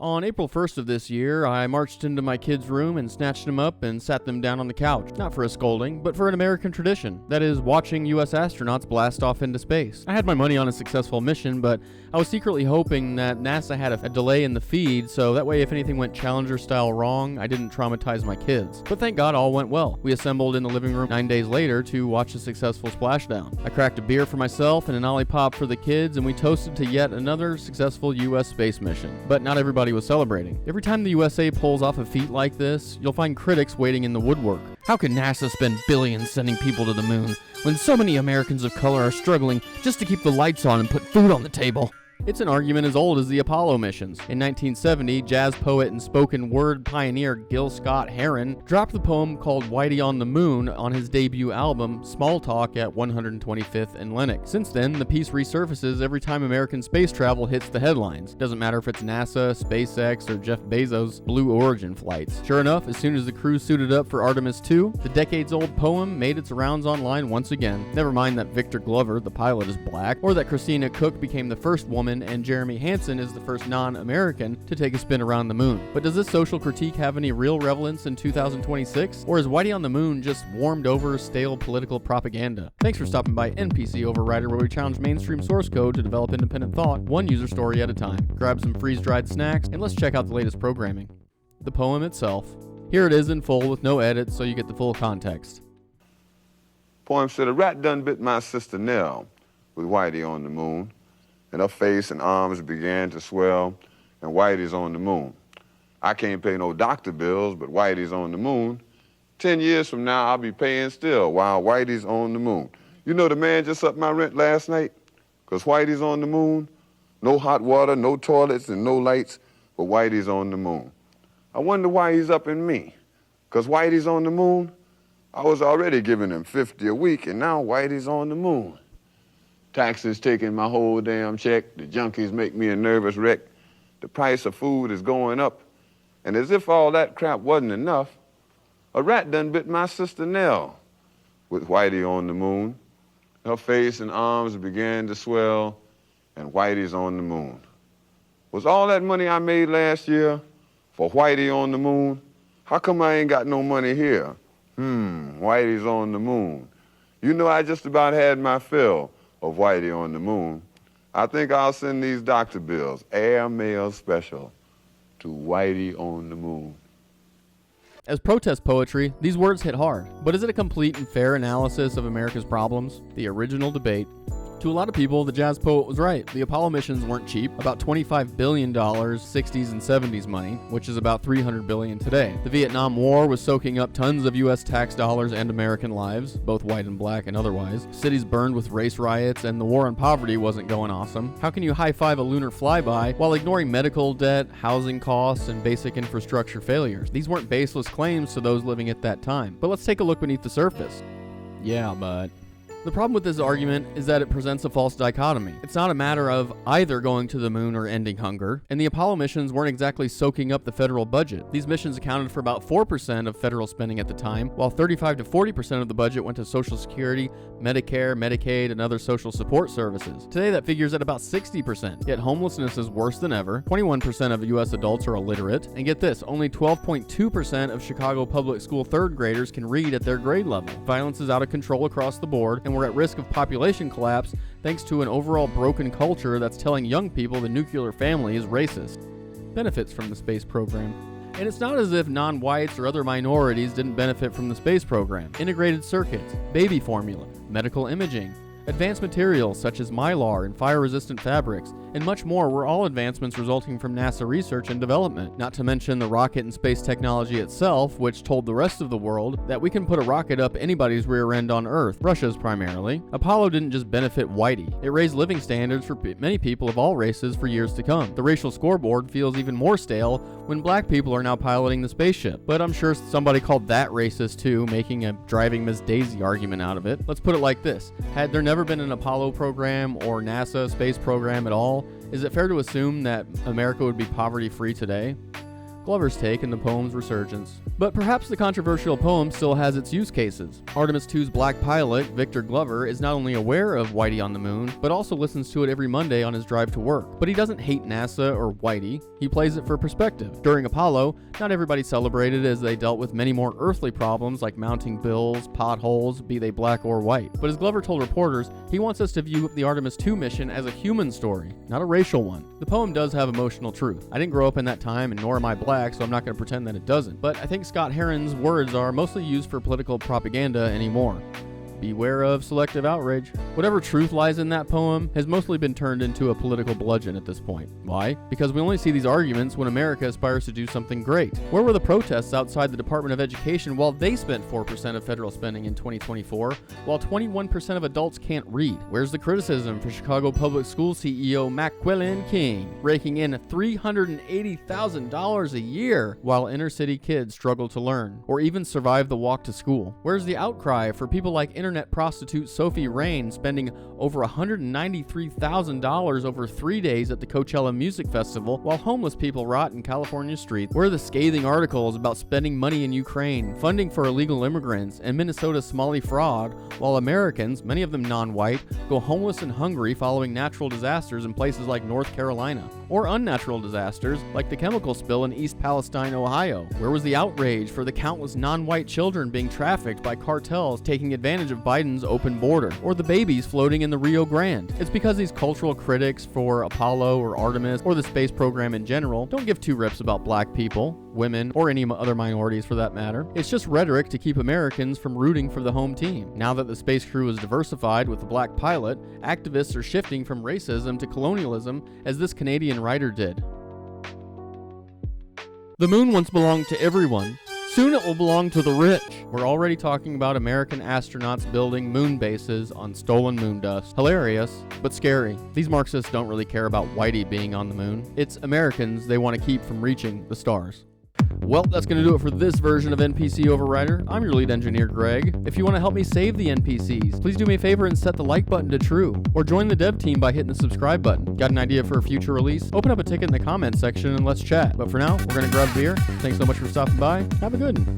On April 1st of this year, I marched into my kids' room and snatched them up and sat them down on the couch. Not for a scolding, but for an American tradition. That is, watching U.S. astronauts blast off into space. I had my money on a successful mission, but I was secretly hoping that NASA had a delay in the feed, so that way if anything went Challenger-style wrong, I didn't traumatize my kids. But thank God all went well. We assembled in the living room 9 days later to watch a successful splashdown. I cracked a beer for myself and an olipop for the kids, and we toasted to yet another successful U.S. space mission. But not everybody was celebrating. Every time the USA pulls off a feat like this, you'll find critics waiting in the woodwork. How can NASA spend billions sending people to the moon when so many Americans of color are struggling just to keep the lights on and put food on the table? It's an argument as old as the Apollo missions. In 1970, jazz poet and spoken word pioneer Gil Scott-Heron dropped the poem called Whitey on the Moon on his debut album, Small Talk at 125th and Lenox. Since then, the piece resurfaces every time American space travel hits the headlines. Doesn't matter if it's NASA, SpaceX, or Jeff Bezos' Blue Origin flights. Sure enough, as soon as the crew suited up for Artemis II, the decades-old poem made its rounds online once again. Never mind that Victor Glover, the pilot, is black, or that Christina Koch became the first woman and Jeremy Hansen is the first non-American to take a spin around the moon. But does this social critique have any real relevance in 2026? Or is Whitey on the Moon just warmed over, stale political propaganda? Thanks for stopping by NPC Overrider, where we challenge mainstream source code to develop independent thought, one user story at a time. Grab some freeze-dried snacks, and let's check out the latest programming. The poem itself. Here it is in full with no edits, so you get the full context. Poem said, a rat done bit my sister Nell with Whitey on the moon, and her face and arms began to swell, and Whitey's on the moon. I can't pay no doctor bills, but Whitey's on the moon. 10 years from now, I'll be paying still while Whitey's on the moon. You know the man just upped my rent last night? Because Whitey's on the moon. No hot water, no toilets, and no lights, but Whitey's on the moon. I wonder why he's upping me. Because Whitey's on the moon? I was already giving him $50 a week, and now Whitey's on the moon. Taxes taking my whole damn check. The junkies make me a nervous wreck. The price of food is going up. And as if all that crap wasn't enough, a rat done bit my sister Nell with Whitey on the moon. Her face and arms began to swell, and Whitey's on the moon. Was all that money I made last year for Whitey on the moon? How come I ain't got no money here? Whitey's on the moon. You know, I just about had my fill of Whitey on the moon. I think I'll send these doctor bills, airmail special, to Whitey on the moon. As protest poetry, these words hit hard, but is it a complete and fair analysis of America's problems? The original debate. To a lot of people, the jazz poet was right. The Apollo missions weren't cheap, about $25 billion, 60s and 70s money, which is about $300 billion today. The Vietnam War was soaking up tons of U.S. tax dollars and American lives, both white and black and otherwise. Cities burned with race riots, and the war on poverty wasn't going awesome. How can you high-five a lunar flyby while ignoring medical debt, housing costs, and basic infrastructure failures? These weren't baseless claims to those living at that time. But let's take a look beneath the surface. Yeah, but... the problem with this argument is that it presents a false dichotomy. It's not a matter of either going to the moon or ending hunger, and the Apollo missions weren't exactly soaking up the federal budget. These missions accounted for about 4% of federal spending at the time, while 35 to 40% of the budget went to Social Security, Medicare, Medicaid, and other social support services. Today that figure's at about 60%, yet homelessness is worse than ever. 21% of U.S. adults are illiterate, and get this, only 12.2% of Chicago public school third graders can read at their grade level. Violence is out of control across the board, and we're at risk of population collapse thanks to an overall broken culture that's telling young people the nuclear family is racist. Benefits from the space program. And it's not as if non-whites or other minorities didn't benefit from the space program. Integrated circuits, baby formula, medical imaging, advanced materials such as mylar and fire-resistant fabrics, and much more were all advancements resulting from NASA research and development, not to mention the rocket and space technology itself, which told the rest of the world that we can put a rocket up anybody's rear end on Earth, Russia's primarily. Apollo didn't just benefit Whitey, it raised living standards for many people of all races for years to come. The racial scoreboard feels even more stale when black people are now piloting the spaceship, but I'm sure somebody called that racist too, making a driving Miss Daisy argument out of it. Let's put it like this, had there never been an Apollo program or NASA space program at all, is it fair to assume that America would be poverty-free today? Glover's take in the poem's resurgence. But perhaps the controversial poem still has its use cases. Artemis II's black pilot, Victor Glover, is not only aware of Whitey on the Moon, but also listens to it every Monday on his drive to work. But he doesn't hate NASA or Whitey, he plays it for perspective. During Apollo, not everybody celebrated as they dealt with many more earthly problems like mounting bills, potholes, be they black or white. But as Glover told reporters, he wants us to view the Artemis II mission as a human story, not a racial one. The poem does have emotional truth. I didn't grow up in that time, and nor am I black, so I'm not going to pretend that it doesn't. But I think Scott Heron's words are mostly used for political propaganda anymore. Beware of selective outrage. Whatever truth lies in that poem has mostly been turned into a political bludgeon at this point. Why? Because we only see these arguments when America aspires to do something great. Where were the protests outside the Department of Education while they spent 4% of federal spending in 2024, while 21% of adults can't read? Where's the criticism for Chicago Public School CEO Macquillan King, raking in $380,000 a year while inner-city kids struggle to learn, or even survive the walk to school? Where's the outcry for people like internet prostitute Sophie Rain spending over $193,000 over 3 days at the Coachella Music Festival while homeless people rot in California streets? Where are the scathing articles about spending money in Ukraine, funding for illegal immigrants, and Minnesota's Somali fraud, while Americans, many of them non-white, go homeless and hungry following natural disasters in places like North Carolina? Or unnatural disasters like the chemical spill in East Palestine, Ohio? Where was the outrage for the countless non-white children being trafficked by cartels taking advantage of Biden's open border, or the babies floating in the Rio Grande? It's because these cultural critics for Apollo or Artemis or the space program in general don't give two rips about black people, women, or any other minorities for that matter. It's just rhetoric to keep Americans from rooting for the home team. Now that the space crew is diversified with the black pilot, activists are shifting from racism to colonialism, as this Canadian writer did. The moon once belonged to everyone. Soon it will belong to the rich. We're already talking about American astronauts building moon bases on stolen moon dust. Hilarious, but scary. These Marxists don't really care about Whitey being on the moon. It's Americans they want to keep from reaching the stars. Well, that's going to do it for this version of NPC Overrider. I'm your lead engineer, Greg. If you want to help me save the NPCs, please do me a favor and set the like button to true, or join the dev team by hitting the subscribe button. Got an idea for a future release? Open up a ticket in the comments section and let's chat. But for now, we're going to grab a beer. Thanks so much for stopping by. Have a good one.